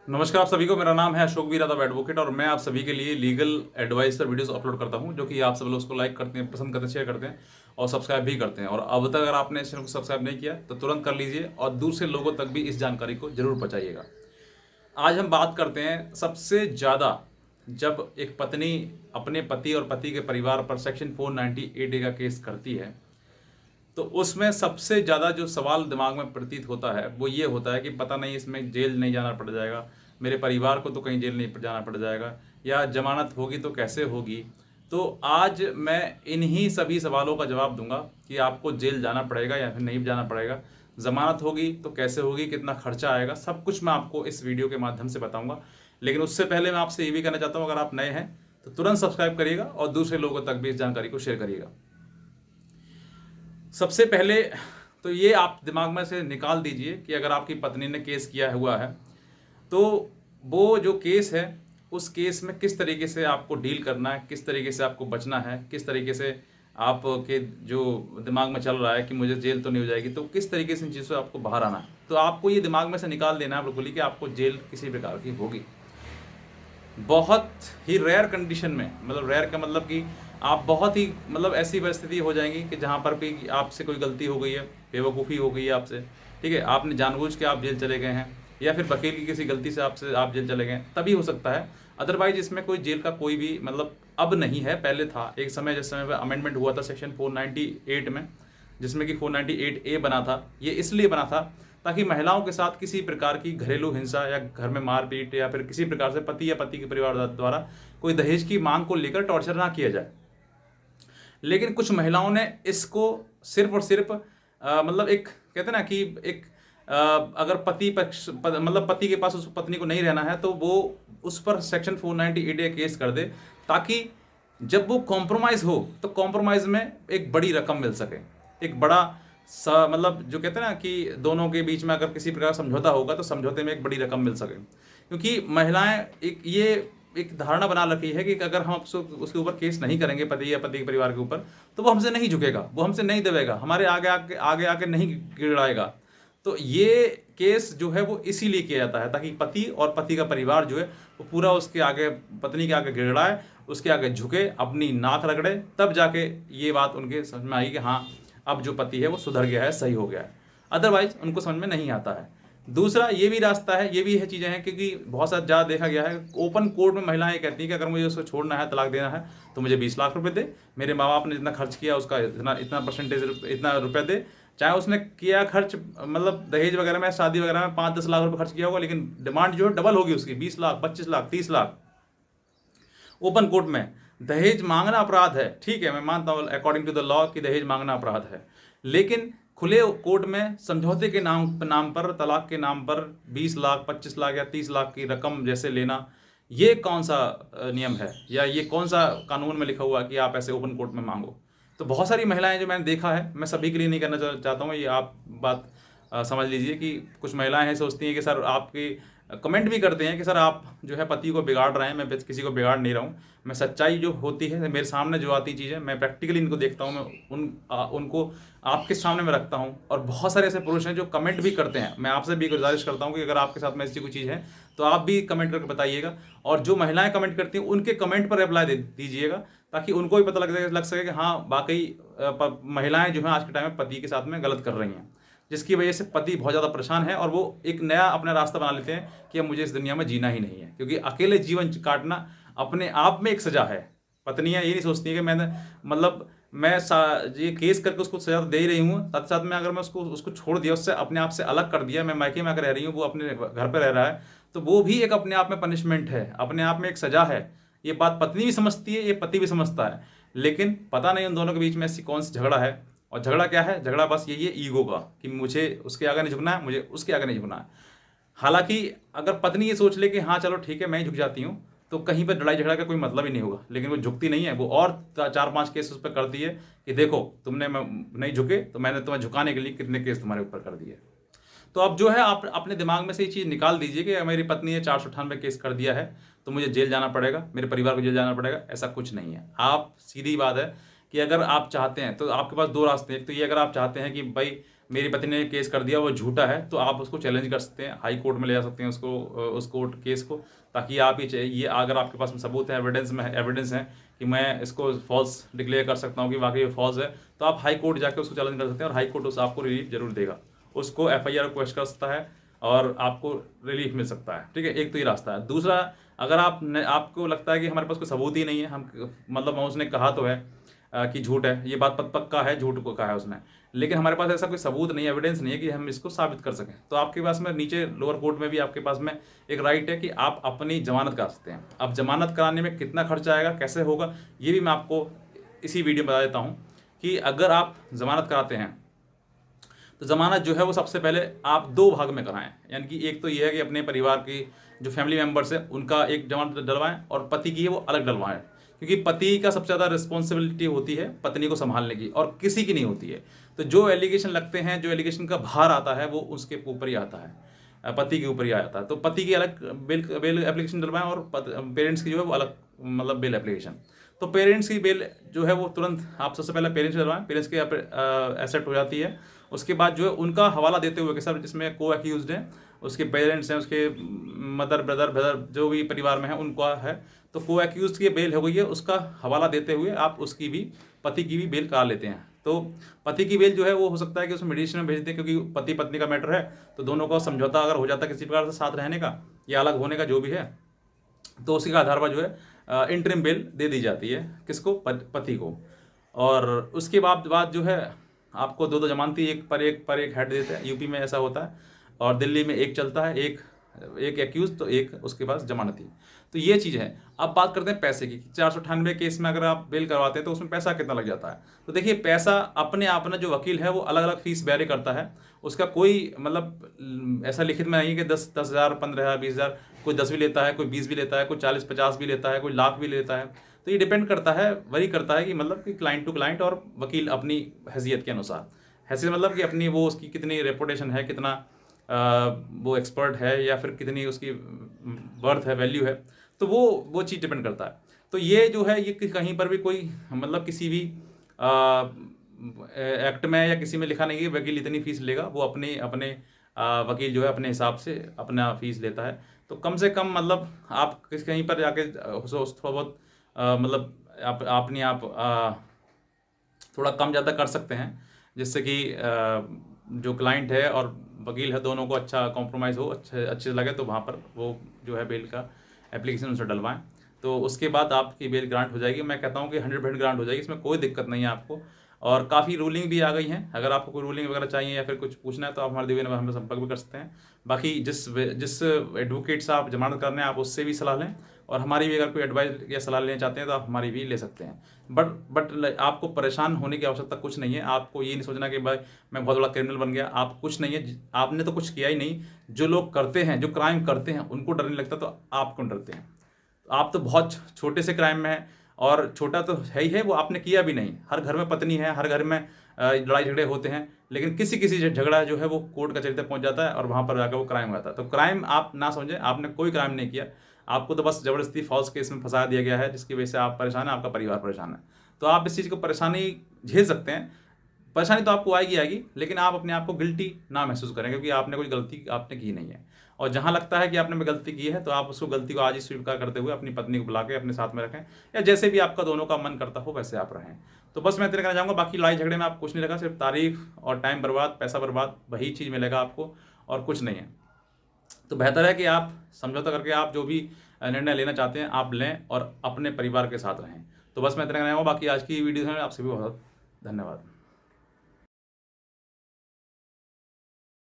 नमस्कार आप सभी को। मेरा नाम है अशोक वीर यादव एडवोकेट और मैं आप सभी के लिए लीगल एडवाइस पर वीडियोस अपलोड करता हूं, जो कि आप सब लोग उसको लाइक करते हैं, पसंद करते हैं, शेयर करते हैं और सब्सक्राइब भी करते हैं। और अब तक अगर आपने इस चैनल को सब्सक्राइब नहीं किया तो तुरंत कर लीजिए और दूसरे लोगों तक भी इस जानकारी को जरूर पहुंचाइएगा। आज हम बात करते हैं सबसे ज़्यादा जब एक पत्नी अपने पति और पति के परिवार पर सेक्शन 498A का केस करती है, तो उसमें सबसे ज़्यादा जो सवाल दिमाग में प्रतीत होता है वो ये होता है कि पता नहीं इसमें जेल नहीं जाना पड़ जाएगा, मेरे परिवार को तो कहीं जेल नहीं जाना पड़ जाएगा, या जमानत होगी तो कैसे होगी। तो आज मैं इन्हीं सभी सवालों का जवाब दूंगा कि आपको जेल जाना पड़ेगा या फिर नहीं जाना पड़ेगा, ज़मानत होगी तो कैसे होगी, कितना खर्चा आएगा, सब कुछ मैं आपको इस वीडियो के माध्यम से बताऊंगा। लेकिन उससे पहले मैं आपसे ये भी कहना चाहता हूँ, अगर आप नए हैं तो तुरंत सब्सक्राइब करिएगा और दूसरे लोगों तक भी इस जानकारी को शेयर करिएगा। सबसे पहले तो ये आप दिमाग में से निकाल दीजिए कि अगर आपकी पत्नी ने केस किया हुआ है तो वो जो केस है उस केस में किस तरीके से आपको डील करना है, किस तरीके से आपको बचना है, किस तरीके से आपके जो दिमाग में चल रहा है कि मुझे जेल तो नहीं हो जाएगी, तो किस तरीके से इन चीज़ों से आपको बाहर आना है। तो आपको ये दिमाग में से निकाल देना है बिल्कुल ही कि आपको जेल किसी प्रकार की होगी। बहुत ही रेयर कंडीशन में, मतलब रेयर का मतलब कि आप बहुत ही मतलब ऐसी परिस्थिति हो जाएंगी कि जहाँ पर कोई आपसे कोई गलती हो गई है, बेवकूफ़ी हो गई है आपसे, ठीक है, आपने जानबूझ के आप जेल चले गए हैं, या फिर वकील की किसी गलती से आपसे आप जेल चले गए हैं, तभी हो सकता है। अदरवाइज इसमें कोई जेल का कोई भी मतलब अब नहीं है, पहले था एक समय, जिस समय पर अमेंडमेंट हुआ था सेक्शन 498 में, जिसमें कि 498A बना था। ये इसलिए बना था ताकि महिलाओं के साथ किसी प्रकार की घरेलू हिंसा या घर में मारपीट या फिर किसी प्रकार से पति या पति के परिवार द्वारा कोई दहेज की मांग को लेकर टॉर्चर ना किया जाए। लेकिन कुछ महिलाओं ने इसको सिर्फ और सिर्फ मतलब एक कहते हैं ना कि एक अगर पति पक्ष मतलब पति के पास उस पत्नी को नहीं रहना है तो वो उस पर सेक्शन 498 केस कर दे, ताकि जब वो कॉम्प्रोमाइज़ हो तो कॉम्प्रोमाइज़ में एक बड़ी रकम मिल सके, एक बड़ा मतलब जो कहते हैं ना कि दोनों के बीच में अगर किसी प्रकार का समझौता होगा तो समझौते में एक बड़ी रकम मिल सके। क्योंकि महिलाएं एक ये एक धारणा बना रखी है कि अगर हम उसके ऊपर केस नहीं करेंगे, पति या पति के परिवार के ऊपर, तो वो हमसे नहीं झुकेगा, वो हमसे नहीं दबेगा, हमारे आगे आके नहीं गिड़ाएगा। तो ये केस जो है वो इसीलिए किया जाता है ताकि पति और पति का परिवार जो है वो पूरा उसके आगे, पत्नी के आगे गिड़ाए, उसके आगे झुके, अपनी नाक रगड़े, तब जाके ये बात उनके समझ में आई कि हाँ अब जो पति है वो सुधर गया है, सही हो गया है। अदरवाइज उनको समझ में नहीं आता है। दूसरा ये भी रास्ता है, ये भी है चीज़ें हैं, क्योंकि बहुत सारा ज़्यादा देखा गया है ओपन कोर्ट में महिलाएं कहती हैं कि अगर मुझे उसको छोड़ना है, तलाक देना है, तो मुझे 20 लाख रुपए दे, मेरे माँ बाप ने जितना खर्च किया उसका इतना इतना परसेंटेज इतना रुपये दे। चाहे उसने किया खर्च मतलब दहेज वगैरह में, शादी वगैरह में 5-10 लाख रुपए खर्च किया होगा, लेकिन डिमांड जो है डबल होगी उसकी, 20 लाख, 25 लाख, 30 लाख। ओपन कोर्ट में दहेज मांगना अपराध है, ठीक है, मैं मानता हूँ अकॉर्डिंग टू द लॉ कि दहेज मांगना अपराध है, लेकिन खुले कोर्ट में समझौते के नाम पर, तलाक के नाम पर 20 लाख, 25 लाख या 30 लाख की रकम जैसे लेना, ये कौन सा नियम है, या ये कौन सा कानून में लिखा हुआ कि आप ऐसे ओपन कोर्ट में मांगो। तो बहुत सारी महिलाएं जो मैंने देखा है, मैं सभी के लिए नहीं करना चाहता हूँ, ये आप बात समझ लीजिए कि कुछ महिलाएं हैं सोचती हैं कि सर आपकी, कमेंट भी करते हैं कि सर आप जो है पति को बिगाड़ रहे हैं। मैं किसी को बिगाड़ नहीं रहा हूँ, मैं सच्चाई जो होती है मेरे सामने जो आती चीज़ें मैं प्रैक्टिकली इनको देखता हूँ, मैं उनको आपके सामने में रखता हूँ। और बहुत सारे ऐसे पुरुष हैं जो कमेंट भी करते हैं। मैं आपसे भी गुजारिश करता हूँ कि अगर आपके साथ में ऐसी कोई चीज़ है तो आप भी कमेंट करके बताइएगा, और जो महिलाएं कमेंट करती हैं उनके कमेंट पर रिप्लाई दे दीजिएगा, ताकि उनको भी पता लग सके कि हाँ वाकई महिलाएं जो हैं आज के टाइम में पति के साथ में गलत कर रही हैं, जिसकी वजह से पति बहुत ज़्यादा परेशान है और वो एक नया अपना रास्ता बना लेते हैं कि अब मुझे इस दुनिया में जीना ही नहीं है। क्योंकि अकेले जीवन काटना अपने आप में एक सज़ा है। पत्नियां ये नहीं सोचती हैं कि मैंने मतलब मैं ये केस करके उसको सजा तो दे ही रही हूँ, साथ साथ में अगर मैं उसको उसको छोड़ दिया, उससे अपने आप से अलग कर दिया, मैं मायके में आकर रह रही हूँ, वो अपने घर पर रह रहा है, तो वो भी एक अपने आप में पनिशमेंट है, अपने आप में एक सज़ा है। ये बात पत्नी भी समझती है, ये पति भी समझता है, लेकिन पता नहीं उन दोनों के बीच में ऐसी कौन सी झगड़ा है। और झगड़ा क्या है, झगड़ा बस यही है ईगो का, कि मुझे उसके आगे नहीं झुकना है, मुझे उसके आगे नहीं झुकना है। हालांकि अगर पत्नी ये सोच ले कि हाँ चलो ठीक है मैं ही झुक जाती हूँ, तो कहीं पर लड़ाई झगड़ा का कोई मतलब ही नहीं होगा। लेकिन वो झुकती नहीं है, वो और 4-5 केस उस पर करती है कि देखो तुमने नहीं झुके तो मैंने तुम्हें झुकाने के लिए कितने केस तुम्हारे ऊपर कर दिए। तो अब जो है आप अपने दिमाग में से ये चीज़ निकाल दीजिए कि मेरी पत्नी ने 498 केस कर दिया है तो मुझे जेल जाना पड़ेगा, मेरे परिवार को जेल जाना पड़ेगा। ऐसा कुछ नहीं है। आप सीधी बात है कि अगर आप चाहते हैं तो आपके पास दो रास्ते हैं। एक तो ये, अगर आप चाहते हैं कि भाई मेरी पत्नी ने केस कर दिया वो झूठा है, तो आप उसको चैलेंज कर सकते हैं, हाई कोर्ट में ले जा सकते हैं उसको, उस कोर्ट केस को, ताकि आप ये अगर आपके पास सबूत है, एविडेंस है कि मैं इसको फॉल्स डिक्लेयर कर सकता हूँ कि वाकई ये फॉल्स है, तो आप हाई कोर्ट जाके उसको चैलेंज कर सकते हैं और हाई कोर्ट उस आपको रिलीफ जरूर देगा, उसको FIR रिक्वेस्ट कर सकता है और आपको रिलीफ मिल सकता है। ठीक है, एक तो ये रास्ता है। दूसरा, अगर आपको लगता है कि हमारे पास कोई सबूत ही नहीं है, हम मतलब उसने कहा तो है कि झूठ है, ये बात पक्का है, झूठ को कहा है उसने, लेकिन हमारे पास ऐसा कोई सबूत नहीं है, एविडेंस नहीं है कि हम इसको साबित कर सकें, तो आपके पास में नीचे लोअर कोर्ट में भी आपके पास में एक राइट है कि आप अपनी जमानत करा सकते हैं। अब जमानत कराने में कितना खर्चा आएगा, कैसे होगा, ये भी मैं आपको इसी वीडियो में बता देता हूँ कि अगर आप जमानत कराते हैं तो ज़मानत जो है वो सबसे पहले आप 2 भाग में कराएं, यानी कि एक तो ये है कि अपने परिवार की जो फैमिली मेम्बर्स है उनका एक जमानत डलवाएं और पति की है वो अलग डलवाएं, क्योंकि पति का सबसे ज़्यादा रिस्पॉन्सिबिलिटी होती है पत्नी को संभालने की और किसी की नहीं होती है। तो जो एलिगेशन लगते हैं, जो एलिगेशन का भार आता है वो उसके ऊपर ही आता है, पति के ऊपर ही आता है। तो पति की अलग बेल एप्लीकेशन डलवाएं और पेरेंट्स की जो है वो अलग मतलब बेल एप्लीकेशन। तो पेरेंट्स की बेल जो है वो तुरंत आप सबसे पहले पेरेंट्स डलवाएं, पेरेंट्स की एक्सेप्ट हो जाती है। उसके बाद जो है उनका हवाला देते हुए कि सर जिसमें को एक्यूज्ड हैं, उसके पेरेंट्स हैं, उसके मदर ब्रदर जो भी परिवार में है उनका है, तो को एक्यूज्ड की बेल हो गई है, उसका हवाला देते हुए आप उसकी भी, पति की भी बेल करा लेते हैं। तो पति की बेल जो है वो हो सकता है कि उसमें मेडिएशन में भेज दें, क्योंकि पति पत्नी का मैटर है, तो दोनों का समझौता अगर हो जाता है किसी प्रकार से साथ रहने का या अलग होने का जो भी है, तो उसी का आधार पर जो है इंटरिम बेल दे दी जाती है, किसको, पति को। और उसके बाद जो है आपको 2 जमानती एक पर एक हेड देते हैं, यूपी में ऐसा होता है, और दिल्ली में एक चलता है, एक एक्यूज तो एक उसके पास जमानती। तो ये चीज़ है। अब बात करते हैं पैसे की। 498 केस में अगर आप बेल करवाते हैं तो उसमें पैसा कितना लग जाता है। तो देखिए, पैसा अपने आप ना जो वकील है वो अलग अलग फीस वेरी करता है, उसका कोई मतलब ऐसा लिखित में नहीं है कि 10,000 15,000 20,000, कोई 10 भी लेता है, कोई 20 भी लेता है, कोई 40-50 भी लेता है, कोई लाख भी लेता है। तो ये डिपेंड करता है, वही करता है कि मतलब कि क्लाइंट टू क्लाइंट और वकील अपनी हैसियत के अनुसार। हैसियत मतलब कि अपनी वो उसकी कितनी रेपुटेशन है, कितना वो एक्सपर्ट है, या फिर कितनी उसकी वर्थ है, वैल्यू है, तो वो चीज़ डिपेंड करता है। तो ये जो है ये कहीं पर भी कोई मतलब किसी भी एक्ट में या किसी में लिखा नहीं है कि वकील इतनी फीस लेगा, वो अपने वकील जो है अपने हिसाब से अपना फीस लेता है। तो कम से कम मतलब आप कहीं पर जाके थोड़ा बहुत मतलब आप थोड़ा कम ज़्यादा कर सकते हैं, जिससे कि जो क्लाइंट है और वकील है दोनों को अच्छा कॉम्प्रोमाइज़ हो, अच्छे लगे, तो वहाँ पर वो जो है बेल का एप्लीकेशन उनसे डलवाएं, तो उसके बाद आपकी बेल ग्रांट हो जाएगी। मैं कहता हूँ कि 100% ग्रांट हो जाएगी, इसमें कोई दिक्कत नहीं है आपको। और काफ़ी रूलिंग भी आ गई हैं, अगर आपको कोई रूलिंग वगैरह चाहिए या फिर कुछ पूछना है तो आप हमारे दिव्य नंबर हमें संपर्क भी कर सकते हैं। बाकी जिस एडवोकेट से आप जमानत करने हैं आप उससे भी सलाह लें, और हमारी भी अगर कोई एडवाइस या सलाह लेना चाहते हैं तो आप हमारी भी ले सकते हैं। बट आपको परेशान होने की आवश्यकता कुछ नहीं है। आपको ये नहीं सोचना कि भाई मैं बहुत बड़ा क्रिमिनल बन गया, आप कुछ नहीं है, आपने तो कुछ किया ही नहीं। जो लोग करते हैं, जो क्राइम करते हैं, उनको डर नहीं लगता, तो आप क्यों डरते हैं? आप तो बहुत छोटे से क्राइम में है, और छोटा तो है ही है, वो आपने किया भी नहीं। हर घर में पत्नी है, हर घर में लड़ाई झगड़े होते हैं, लेकिन किसी झगड़ा जो है वो कोर्ट कचहरी तक पहुंच जाता है और वहाँ पर जाकर वो क्राइम हो जाता है। तो क्राइम आप ना समझें, आपने कोई क्राइम नहीं किया, आपको तो बस ज़बरदस्ती फॉल्स केस में फंसा दिया गया है, जिसकी वजह से आप परेशान हैं, आपका परिवार परेशान है। तो आप इस चीज़ को परेशानी झेल सकते हैं। परेशानी तो आपको आएगी, लेकिन आप अपने आप को गिल्टी ना महसूस करें, क्योंकि आपने कोई गलती आपने की नहीं है। और जहाँ लगता है कि आपने गलती की है, तो आप उसको गलती को आज ही स्वीकार करते हुए अपनी पत्नी को बुला के अपने साथ में रखें, या जैसे भी आपका दोनों का मन करता हो वैसे आप रहें। तो बस मैं इतना कहना चाहूँगा। बाकी लड़ाई झगड़े में आप कुछ नहीं रखा, सिर्फ तारीफ और टाइम बर्बाद, पैसा बर्बाद, वही चीज़ मिलेगा आपको, और कुछ नहीं है। तो बेहतर है कि आप समझौता करके आप जो भी निर्णय लेना चाहते हैं आप लें और अपने परिवार के साथ रहें। तो बस मैं इतना कहना चाहूँगा। बाकी आज की वीडियो में आपसे भी बहुत धन्यवाद।